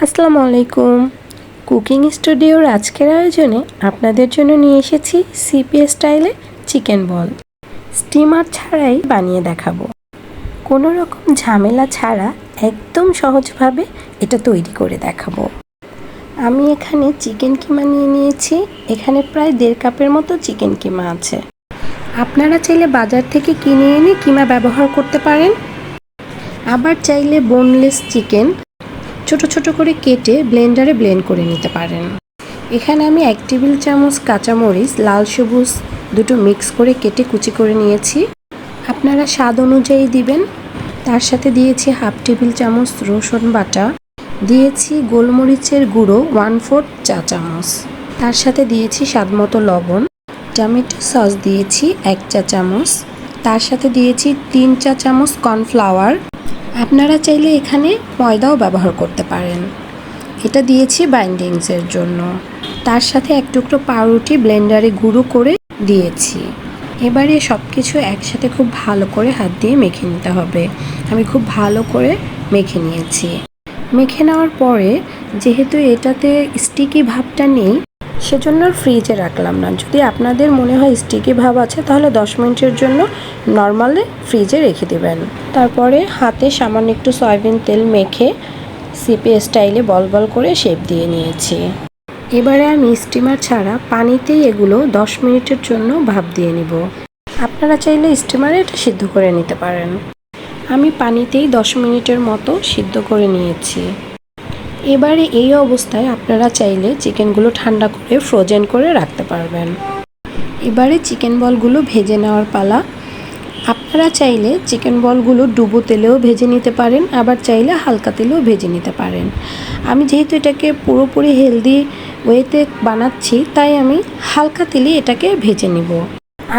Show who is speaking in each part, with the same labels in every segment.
Speaker 1: আসসালামু আলাইকুম। কুকিং স্টুডিওর আজকের আয়োজনে আপনাদের জন্য নিয়ে এসেছি সিপি স্টাইলে চিকেন বল। স্টিমার ছাড়াই বানিয়ে দেখাবো। কোনো রকম ঝামেলা ছাড়া একদম সহজভাবে এটা তৈরি করে দেখাবো। আমি এখানে চিকেন কিমা নিয়ে নিয়েছি। এখানে প্রায় 1.5 কাপের মতো চিকেন কিমা আছে। আপনারা চাইলে বাজার থেকে কিনে এনে কিমা ব্যবহার করতে পারেন। আবার চাইলে বোনলেস চিকেন ছোট ছোট করে কেটে ব্লেন্ডারে ব্লেন্ড করে নিতে পারেন। এখানে আমি 1 টেবিল চামচ কাঁচামরিচ লাল সবুজ দুটো মিক্স করে কেটে কুচি করে নিয়েছি। আপনারা স্বাদ অনুযায়ী দিবেন। তার সাথে দিয়েছি 1/2 টেবিল চামচ রসুন বাটা, দিয়েছি গোলমরিচের গুঁড়ো 1/4 চা চামচ, তার সাথে দিয়েছি স্বাদমতো লবণ, টমেটো সস দিয়েছি 1 চা চামচ, তার সাথে দিয়েছি 3 চা চামচ কর্নফ্লাওয়ার। আপনারা চাইলে এখানে ময়দাও ব্যবহার করতে পারেন। এটা দিয়েছি বাইন্ডিংসের জন্য। তার সাথে 1 টুকরো পাউরুটি ব্লেন্ডারে গুঁড়ো করে দিয়েছি। এবারে সব কিছু একসাথে খুব ভালো করে হাত দিয়ে মেখে নিতে হবে। আমি খুব ভালো করে মেখে নিয়েছি। মেখে নেওয়ার পরে যেহেতু এটাতে স্টিকি ভাবটা নেই, সেজন্য ফ্রিজে রাখলাম না। যদি আপনাদের মনে হয় স্টিকি ভাব আছে তাহলে 10 মিনিটের জন্য নর্মালে ফ্রিজে রেখে দেবেন। তারপরে হাতে সামান্য একটু সয়াবিন তেল মেখে সিপি স্টাইলে বল বল করে শেপ দিয়ে নিয়েছি। এবারে আমি স্টিমার ছাড়া পানিতেই এগুলো 10 মিনিটের জন্য ভাপ দিয়ে নিব। আপনারা চাইলে স্টিমারে এটা সিদ্ধ করে নিতে পারেন। আমি পানিতেই 10 মিনিটের মতো সিদ্ধ করে নিয়েছি। এবারে এই অবস্থায় আপনারা চাইলে চিকেনগুলো ঠান্ডা করে ফ্রোজেন করে রাখতে পারবেন। এবারে চিকেন বলগুলো ভেজে নেওয়ার পালা। আপনারা চাইলে চিকেন বলগুলো ডুবো তেলেও ভেজে নিতে পারেন, আবার চাইলে হালকা তেলেও ভেজে নিতে পারেন। আমি যেহেতু এটাকে পুরোপুরি হেলদি ওয়েতে বানাচ্ছি, তাই আমি হালকা তেলে এটাকে ভেজে নিব।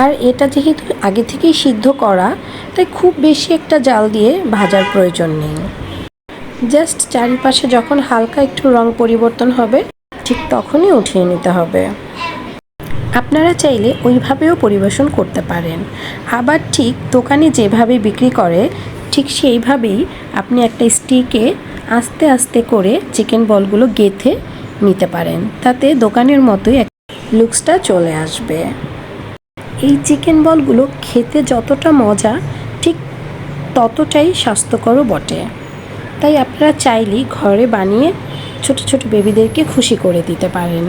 Speaker 1: আর এটা যেহেতু আগে থেকেই সিদ্ধ করা, তাই খুব বেশি একটা জাল দিয়ে ভাজার প্রয়োজন নেই। জাস্ট চারিপাশে যখন হালকা একটু রং পরিবর্তন হবে, ঠিক তখনই উঠিয়ে নিতে হবে। আপনারা চাইলে ওইভাবেও পরিবেশন করতে পারেন। আবার ঠিক দোকানে যেভাবে বিক্রি করে ঠিক সেইভাবেই আপনি একটা স্টিকে আস্তে আস্তে করে চিকেন বলগুলো গেঁথে নিতে পারেন। তাতে দোকানের মতোই লুকসটা চলে আসবে। এই চিকেন বলগুলো খেতে যতটা মজা, ঠিক ততটাই স্বাস্থ্যকরও বটে। তাই আপনারা চাইলেই ঘরে বানিয়ে ছোট ছোট বেবিদেরকে খুশি করে দিতে পারেন,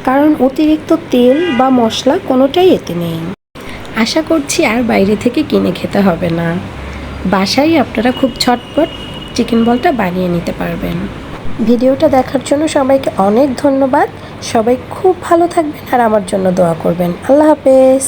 Speaker 1: কারণ অতিরিক্ত তেল বা মশলা কোনোটাই এতে নেই। আশা করছি আর বাইরে থেকে কিনে খেতে হবে না। বাসায় আপনারা খুব ঝটপট চিকেন বলটা বানিয়ে নিতে পারবেন। ভিডিওটা দেখার জন্য সবাইকে অনেক ধন্যবাদ। সবাই খুব ভালো থাকবেন আর আমার জন্য দোয়া করবেন। আল্লাহ হাফেজ।